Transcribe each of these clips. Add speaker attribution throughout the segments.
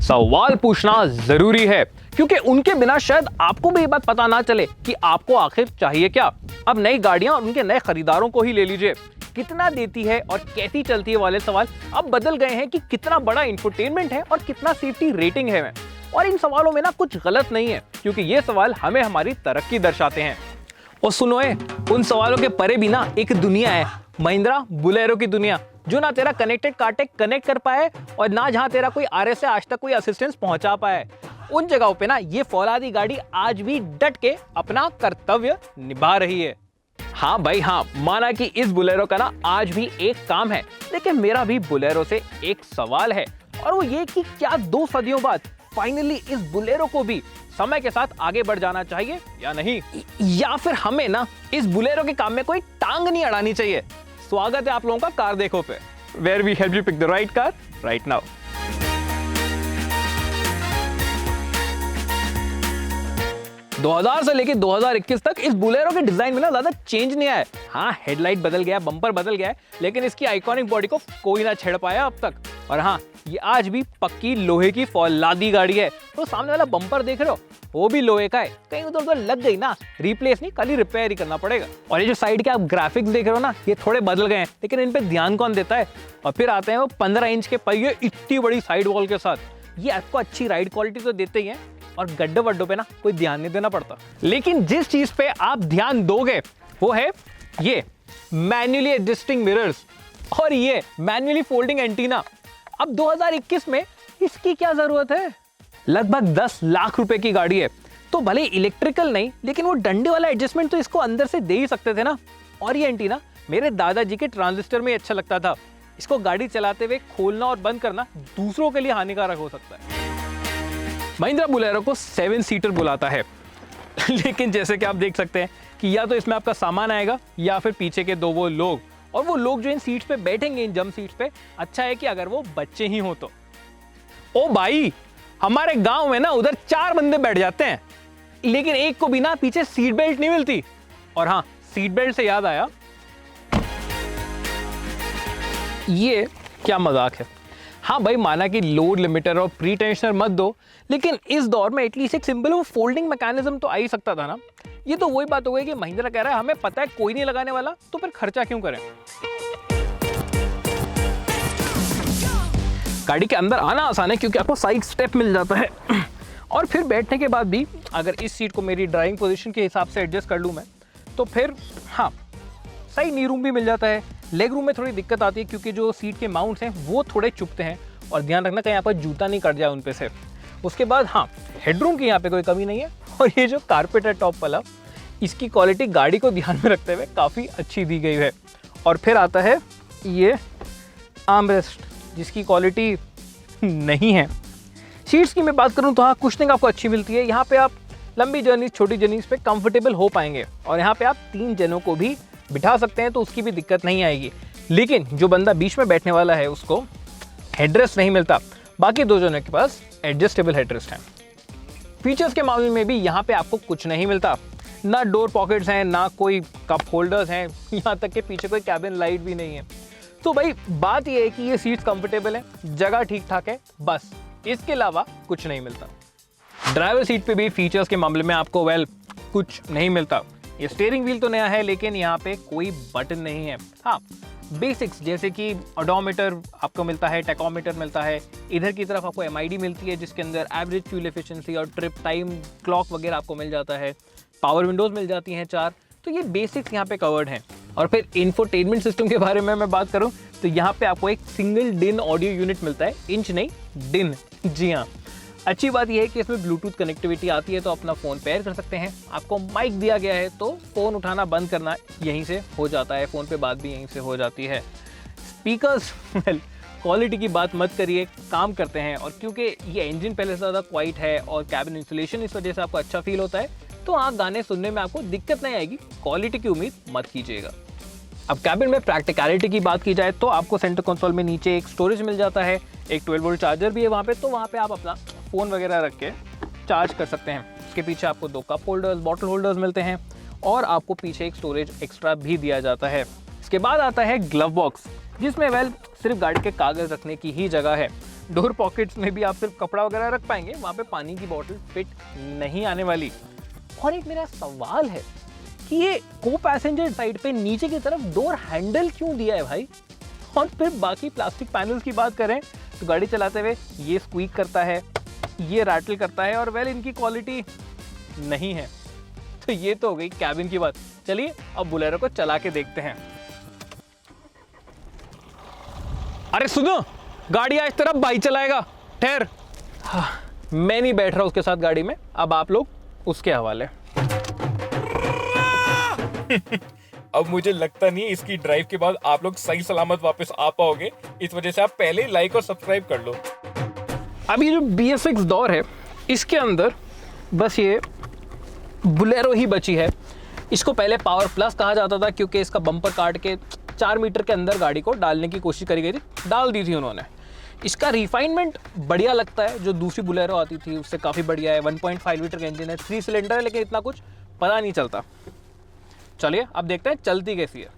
Speaker 1: सवाल पूछना जरूरी है, क्योंकि उनके बिना शायद आपको भी ये बात पता ना चले कि आपको आखिर चाहिए क्या। अब नई गाड़ियां और उनके नए खरीदारों को ही ले लीजिए, कितना देती है और कैसी चलती है वाले सवाल अब बदल गए हैं कि कितना बड़ा इंफोटेनमेंट है और कितना सेफ्टी रेटिंग है। और इन सवालों में ना कुछ गलत नहीं है, क्योंकि ये सवाल हमें हमारी तरक्की दर्शाते हैं। और सुनो उन सवालों के परे भी ना एक दुनिया है, महिंद्रा बोलेरो की दुनिया, जो ना तेरा कनेक्टेड कार टेक कनेक्ट कर पाए और ना जहां तेरा कोई आरएस से आज तक कोई असिस्टेंस पहुंचा पाए। उन जगहों पे ना ये फौलादी गाड़ी आज भी डट के अपना कर्तव्य निभा रही है। हाँ भाई हाँ, माना कि इस बोलेरो का ना आज भी एक काम है, लेकिन मेरा भी बोलेरो से एक सवाल है, और वो ये कि क्या 2 सदियों बाद फाइनली इस बोलेरो को भी समय के साथ आगे बढ़ जाना चाहिए या नहीं, या फिर हमें ना इस बोलेरो के काम में कोई टांग नहीं अड़ानी चाहिए। स्वागत है आप लोगों का कार देखो पे, where we help you pick the right car right now. दो 2000 से लेके 2021 तक इस बोलेरो के डिजाइन में ना ज्यादा चेंज नहीं आया है। हाँ, हेडलाइट बदल गया, बम्पर बदल गया है, लेकिन इसकी आइकॉनिक बॉडी को कोई ना छेड़ पाया अब तक। और हाँ, ये आज भी पक्की लोहे की फौलादी गाड़ी है। तो सामने वाला बम्पर देख रहे हो, वो भी लोहे का है, कहीं उधर उधर लग गई ना, रिप्लेस नहीं, खाली रिपेयर ही करना पड़ेगा। और ये जो साइड के आप ग्राफिक्स देख रहे हो ना, ये थोड़े बदल गए हैं, लेकिन इन पे ध्यान कौन देता है। और फिर आते हैं वो 15 इंच के पहिए इतनी बड़ी साइड वॉल के साथ। ये आपको अच्छी राइड क्वालिटी तो देते ही हैं, और गड्ढे वड्डों पे ना कोई ध्यान नहीं देना पड़ता। लेकिन जिस चीज पे आप ध्यान दोगे वो है ये मैन्युअली एडजस्टिंग मिरर्स और ये मैन्युअली फोल्डिंग एंटीना। अब 2021 में इसकी क्या जरूरत है? लगभग 10 लाख रुपए की गाड़ी है, तो भले इलेक्ट्रिकल नहीं, लेकिन वो डंडे वाला एडजस्टमेंट तो इसको अंदर से दे ही सकते थे ना। और ये एंटीना मेरे दादाजी के ट्रांजिस्टर में अच्छा लगता था। इसको गाड़ी चलाते हुए खोलना और बंद करना दूसरों के लिए हानिकारक हो सकता है। महिंद्रा बोलेरो को 7 सीटर बुलाता है, लेकिन जैसे कि आप देख सकते हैं कि या तो इसमें आपका सामान आएगा या फिर पीछे के 2 वो लोग, और वो लोग जो इन सीट्स पे बैठेंगे, इन जंप सीट्स पे, अच्छा है कि अगर वो बच्चे ही हो तो। ओ भाई, हमारे गांव में ना उधर 4 बंदे बैठ जाते हैं, लेकिन एक को भी ना पीछे सीट बेल्ट नहीं मिलती। और हाँ, सीट बेल्ट से याद आया, ये क्या मजाक है। हाँ भाई, माना कि लोड लिमिटर और प्री टेंशनर मत दो, लेकिन इस दौर में एटलीस्ट एक सिंपल वो फोल्डिंग मैकेनिज्म तो आ ही सकता था ना। ये तो वही बात हो गई कि महिंद्रा कह रहा है हमें पता है कोई नहीं लगाने वाला, तो फिर खर्चा क्यों करें। गाड़ी के अंदर आना आसान है, क्योंकि आपको साइड स्टेप मिल जाता है, और फिर बैठने के बाद भी अगर इस सीट को मेरी ड्राइविंग पोजीशन के हिसाब से एडजस्ट कर लूँ मैं, तो फिर हाँ, सही नी रूम भी मिल जाता है। लेग रूम में थोड़ी दिक्कत आती है, क्योंकि जो सीट के माउंट्स हैं वो थोड़े चुभते हैं, और ध्यान रखना कहीं यहाँ पर जूता नहीं कट जाए उन पे से। उसके बाद हाँ, हेडरूम की यहाँ पे कोई कमी नहीं है, और ये जो कारपेट है टॉप वाला, इसकी क्वालिटी गाड़ी को ध्यान में रखते हुए काफ़ी अच्छी दी गई है। और फिर आता है ये आर्मरेस्ट, जिसकी क्वालिटी नहीं है। सीट्स की मैं बात करूँ तो हाँ, कुशनिंग आपको अच्छी मिलती है। यहाँ पे आप लंबी जर्नी, छोटी जर्नीज पे कंफर्टेबल हो पाएंगे, और यहाँ पे आप 3 जनों को भी बिठा सकते हैं, तो उसकी भी दिक्कत नहीं आएगी। लेकिन जो बंदा बीच में बैठने वाला है उसको हेडरेस्ट नहीं मिलता। बाकी 2 जनों के पास एडजस्टेबल हेडरेस्ट है। फीचर्स के मामले में भी यहाँ पे आपको कुछ नहीं मिलता, ना डोर पॉकेट्स हैं, ना कोई कप होल्डर्स हैं, यहाँ तक कि पीछे कोई कैबिन लाइट भी नहीं है। तो भाई बात ये है कि ये सीट्स कंफर्टेबल है, जगह ठीक ठाक है, बस इसके अलावा कुछ नहीं मिलता। ड्राइवर सीट पे भी फीचर्स के मामले में आपको कुछ नहीं मिलता। ये स्टीयरिंग व्हील तो नया है, लेकिन यहाँ पे कोई बटन नहीं है। हाँ, बेसिक्स जैसे कि ओडोमीटर आपको मिलता है, टैकोमीटर मिलता है, इधर की तरफ आपको MID मिलती है, जिसके अंदर एवरेज फ्यूल एफिशिएंसी और ट्रिप टाइम क्लॉक वगैरह आपको मिल जाता है। पावर विंडोज मिल जाती हैं 4, तो ये बेसिक्स यहाँ पे कवर्ड हैं। और फिर इंफोटेनमेंट सिस्टम के बारे में मैं बात करूँ तो यहाँ पे आपको एक सिंगल डिन ऑडियो यूनिट मिलता है, इंच नहीं डिन। जी हाँ, अच्छी बात यह है कि इसमें ब्लूटूथ कनेक्टिविटी आती है, तो अपना फ़ोन पेयर कर सकते हैं। आपको माइक दिया गया है, तो फ़ोन उठाना बंद करना यहीं से हो जाता है, फ़ोन पे बात भी यहीं से हो जाती है। स्पीकर्स क्वालिटी की बात मत करिए, काम करते हैं। और क्योंकि ये इंजन पहले से ज़्यादा क्वाइट है और कैबिन इंसुलेशन इस वजह से आपको अच्छा फील होता है, तो हाँ, गाने सुनने में आपको दिक्कत नहीं आएगी। क्वालिटी की उम्मीद मत कीजिएगा। अब कैबिन में प्रैक्टिकलिटी की बात की जाए तो आपको सेंटर कंसोल में नीचे एक स्टोरेज मिल जाता है, एक 12 वोल्ट चार्जर भी है वहाँ पे, तो वहाँ पे आप अपना फ़ोन वगैरह रख के चार्ज कर सकते हैं। उसके पीछे आपको 2 कप होल्डर्स, बॉटल होल्डर्स मिलते हैं, और आपको पीछे एक स्टोरेज एक्स्ट्रा भी दिया जाता है। इसके बाद आता है ग्लव बॉक्स, जिसमें सिर्फ गाड़ी के कागज़ रखने की ही जगह है। डोर पॉकेट्स में भी आप सिर्फ कपड़ा वगैरह रख पाएंगे, वहाँ पे पानी की बॉटल फिट नहीं आने वाली। और एक मेरा सवाल है कि ये को पैसेंजर साइड पे नीचे की तरफ डोर हैंडल क्यों दिया है भाई? और फिर बाकी प्लास्टिक पैनल्स की बात करें तो गाड़ी चलाते हुए ये स्क्वीक करता है, ये रैटल करता है, और वेल इनकी क्वालिटी नहीं है। तो ये तो हो गई कैबिन की बात। चलिए अब बुलेरो को चला के देखते हैं। अरे सुनो, गाड़ी आज तरफ भाई चलाएगा, ठहर। हाँ, मैं नहीं बैठ रहा उसके साथ गाड़ी में, अब आप लोग उसके हवाले।
Speaker 2: अब मुझे लगता नहीं इसकी ड्राइव के बाद आप लोग सही सलामत वापस आ पाओगे, इस वजह से आप पहले ही लाइक और सब्सक्राइब कर लो।
Speaker 1: अब ये जो BS6 दौर है, इसके अंदर बस ये बुलेरो ही बची है। इसको पहले पावर प्लस कहा जाता था क्योंकि इसका बम्पर काट के 4 मीटर के अंदर गाड़ी को डालने की कोशिश करी गई थी, डाल दी थी उन्होंने। इसका रिफाइनमेंट बढ़िया लगता है, जो दूसरी बुलेरो आती थी उससे काफ़ी बढ़िया है। 1.5 लीटर का इंजन है, 3 सिलेंडर है, लेकिन इतना कुछ पता नहीं चलता। चलिए अब देखते हैं चलती कैसी है।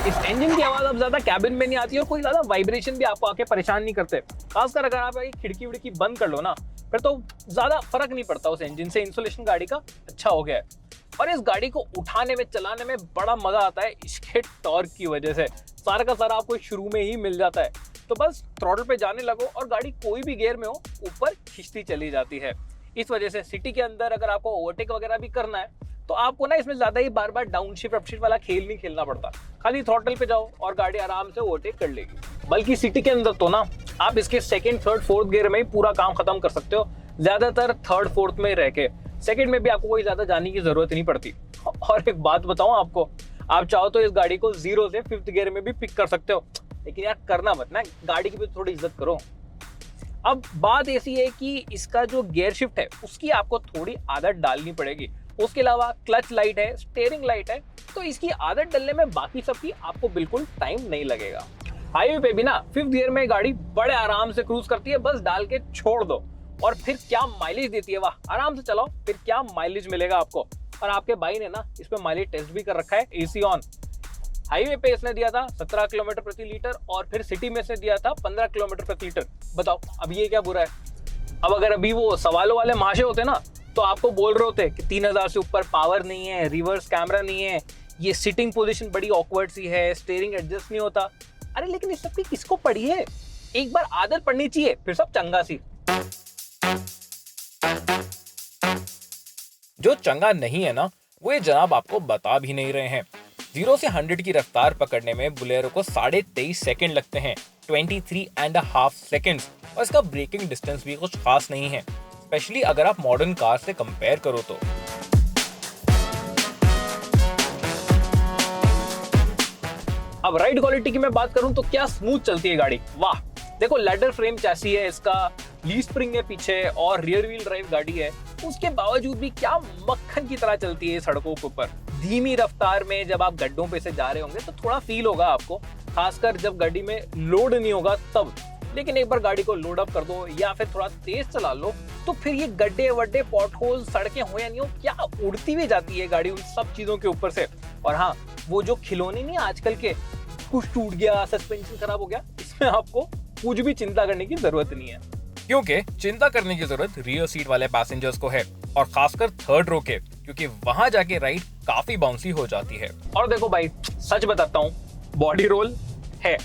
Speaker 1: इस इंजन की आवाज़ अब ज़्यादा कैबिन में नहीं आती और कोई ज़्यादा वाइब्रेशन भी आपको आके परेशान नहीं करते। खासकर अगर आप खिड़की विड़की बंद कर लो ना, फिर तो ज़्यादा फर्क नहीं पड़ता उस इंजन से। इंसुलेशन गाड़ी का अच्छा हो गया है और इस गाड़ी को उठाने में, चलाने में बड़ा मज़ा आता है इसके टॉर्क की वजह से। सारा का सारा आपको शुरू में ही मिल जाता है। तो बस थ्रॉटल पे जाने लगो और गाड़ी कोई भी गियर में हो ऊपर खींचती चली जाती है। इस वजह से सिटी के अंदर अगर आपको ओवरटेक वगैरह भी करना है तो आपको ना इसमें ज़्यादा ही बार बार डाउनशिफ्ट अपशिफ्ट वाला खेल नहीं खेलना पड़ता। खाली थ्रॉटल पे जाओ और गाड़ी आराम से ओवरटेक कर लेगी। बल्कि सिटी के अंदर तो ना आप इसके सेकंड, थर्ड, फोर्थ गियर में ही पूरा काम खत्म कर सकते हो, ज़्यादातर थर्ड, फोर्थ में रह के। सेकंड में भी आपको कोई ज़्यादा जाने की ज़रूरत नहीं पड़ती। और एक बात बताऊँ आपको, आप चाहो तो इस गाड़ी को 0 से 5th गियर में भी पिक कर सकते हो, लेकिन यार करना मत ना, गाड़ी की भी थोड़ी इज्जत करो। अब बात ऐसी है कि इसका जो गियर शिफ्ट है उसकी आपको थोड़ी आदत डालनी पड़ेगी। उसके अलावा क्लच लाइट है, स्टीयरिंग लाइट है, तो इसकी आदत डलने में बाकी सब की आपको बिल्कुल टाइम नहीं लगेगा। हाईवे पे भी ना 5th गियर में गाड़ी बड़े आराम से क्रूज करती है, बस डाल के छोड़ दो और फिर क्या माइलेज देती है, वाह। आराम से चलाओ, फिर क्या माइलेज मिलेगा आपको। और आपके भाई ने ना इस पे माइलेज टेस्ट भी कर रखा है, AC ऑन। हाईवे पे इसने दिया था 17 किलोमीटर प्रति लीटर और फिर सिटी में इसने दिया था 15 किलोमीटर प्रति लीटर। बताओ अब ये क्या बुरा है? अब अगर अभी वो सवालों वाले महाशय होते ना तो आपको बोल रहे होते कि 3000 से ऊपर पावर नहीं है, रिवर्स कैमरा नहीं है, ये सिटिंग पोजीशन बड़ी ऑकवर्ड सी है, स्टीयरिंग एडजस्ट नहीं होता। अरे लेकिन इस सब की किसको पड़ी है? एक बार आदत पड़नी चाहिए, फिर सब चंगा सी।
Speaker 2: जो चंगा नहीं है ना, वो ये जनाब आपको बता भी नहीं रहे हैं। 0 से 100 की रफ्तार पकड़ने में बुलेरो को 23.5 सेकंड लगते हैं, 23.5 सेकंड्स। और इसका ब्रेकिंग डिस्टेंस भी कुछ खास नहीं है, स्पेशली अगर आप मॉडर्न कार से कंपेयर करो तो।
Speaker 1: अब राइड क्वालिटी की मैं बात करूं तो क्या स्मूथ चलती है गाड़ी, वाह। देखो लेदर फ्रेम चैसी है इसका, ली स्प्रिंग है पीछे और रियर व्हील ड्राइव गाड़ी है, उसके बावजूद भी क्या मक्खन की तरह चलती है सड़कों के ऊपर। धीमी रफ्तार में जब आप गड्ढों पे से जा रहे होंगे तो थोड़ा फील होगा आपको, खासकर जब गाड़ी में लोड नहीं होगा तब। लेकिन एक बार गाड़ी को लोड अप कर दो या फिर थोड़ा तेज चला लो तो फिर ये गड्ढे वड्डे, पॉट होल, सड़कें हो या नहीं हो, क्या उड़ती हुई जाती है गाड़ी उन सब चीजों के ऊपर से। और हाँ, वो जो खिलौने नहीं आजकल के, कुछ टूट गया, सस्पेंशन खराब हो गया, इसमें आपको कुछ भी चिंता करने की जरूरत नहीं है।
Speaker 2: क्योंकि चिंता करने की जरूरत रियर सीट वाले पैसेंजर्स को है, और खासकर थर्ड रो के, क्योंकि वहां जाके राइड काफी बाउंसी हो जाती है।
Speaker 1: और देखो भाई, सच बताता हूँ, बॉडी रोल है,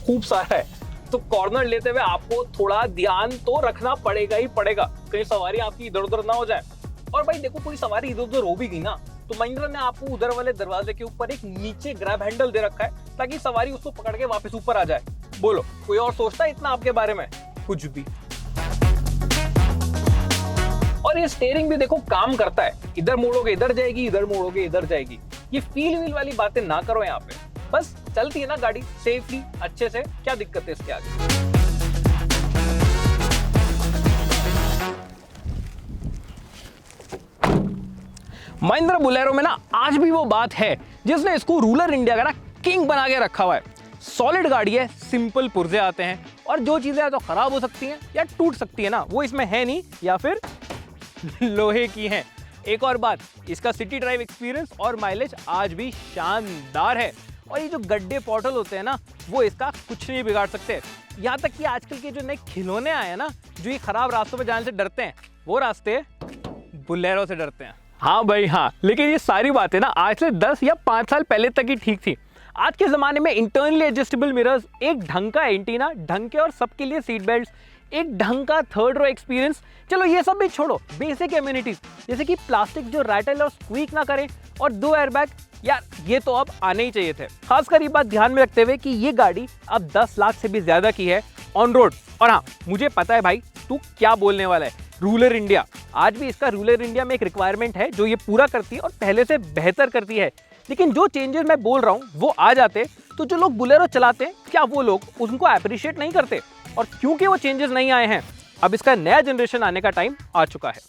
Speaker 1: खूब सारा है, तो कॉर्नर लेते हुए आपको थोड़ा ध्यान तो रखना पड़ेगा ही पड़ेगा, कहीं सवारी आपकी इधर उधर ना हो जाए। और भाई देखो, कोई सवारी इधर उधर हो भी गई ना तो महिंद्रा ने आपको उधर वाले दरवाजे के ऊपर एक नीचे ग्रैब हैंडल दे रखा है ताकि सवारी उसको पकड़ के वापस ऊपर आ जाए। बोलो कोई और सोचता है इतना आपके बारे में? कुछ भी। और ये स्टीयरिंग भी देखो काम करता है, इधर मोड़ोगे इधर जाएगी, इधर मोड़ोगे इधर जाएगी। ये फील व्हील वाली बातें ना करो यहाँ पे, बस चलती है ना गाड़ी सेफली अच्छे से, क्या दिक्कत है इसके आगे। महिंद्रा बुलेरो में ना आज भी वो बात है जिसने इसको रूरल इंडिया का ना किंग बना के रखा हुआ है। सॉलिड गाड़ी है, सिंपल पुर्जे आते हैं और जो चीजें या तो खराब हो सकती हैं या टूट सकती है ना, वो इसमें है नहीं या फिर लोहे की हैं। एक और बात, इसका सिटी ड्राइव एक्सपीरियंस और माइलेज आज भी शानदार है और ये जो गड्ढे पॉर्टल होते हैं ना, वो इसका कुछ नहीं बिगाड़ सकते। यहाँ तक कि आजकल के जो नए खिलौने आए हैं ना, जो ये खराब रास्तों पे जाने से डरते हैं, वो रास्ते बुलेरो से डरते हैं। हाँ भाई हाँ, लेकिन ये सारी बातें ना आज से 10 या 5 साल पहले तक ही ठीक थी। आज के ज़माने में इंटरनली एडजस्टेबल मिरर्स, एक ढंग का एंटीना, ढंग के और सबके लिए सीट बेल्ट, एक ढंग का थर्ड रो एक्सपीरियंस, चलो ये सब भी छोड़ो, बेसिक एम्यूनिटीज जैसे कि प्लास्टिक जो रैटल और स्क्वीक ना करे और 2 एयरबैग, यार ये तो अब आने ही चाहिए थे। खासकर ये बात ध्यान में रखते हुए कि ये गाड़ी अब 10 लाख से भी ज्यादा की है ऑन रोड। और हाँ, मुझे पता है भाई तू क्या बोलने वाला है, रूरल इंडिया। आज भी इसका रूरल इंडिया में एक रिक्वायरमेंट है जो ये पूरा करती है और पहले से बेहतर करती है। लेकिन जो चेंजेस मैं बोल रहा हूँ वो आ जाते तो जो लोग बुलेरो चलाते हैं, क्या वो लोग उनको अप्रिशिएट नहीं करते? और क्योंकि वो चेंजेस नहीं आए हैं, अब इसका नया जनरेशन आने का टाइम आ चुका है।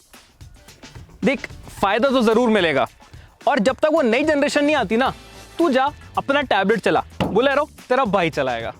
Speaker 1: देख, फायदा तो जरूर मिलेगा, और जब तक वो नई जनरेशन नहीं आती ना, तू जा अपना टैबलेट चला, बुलेरो तेरा भाई चलाएगा।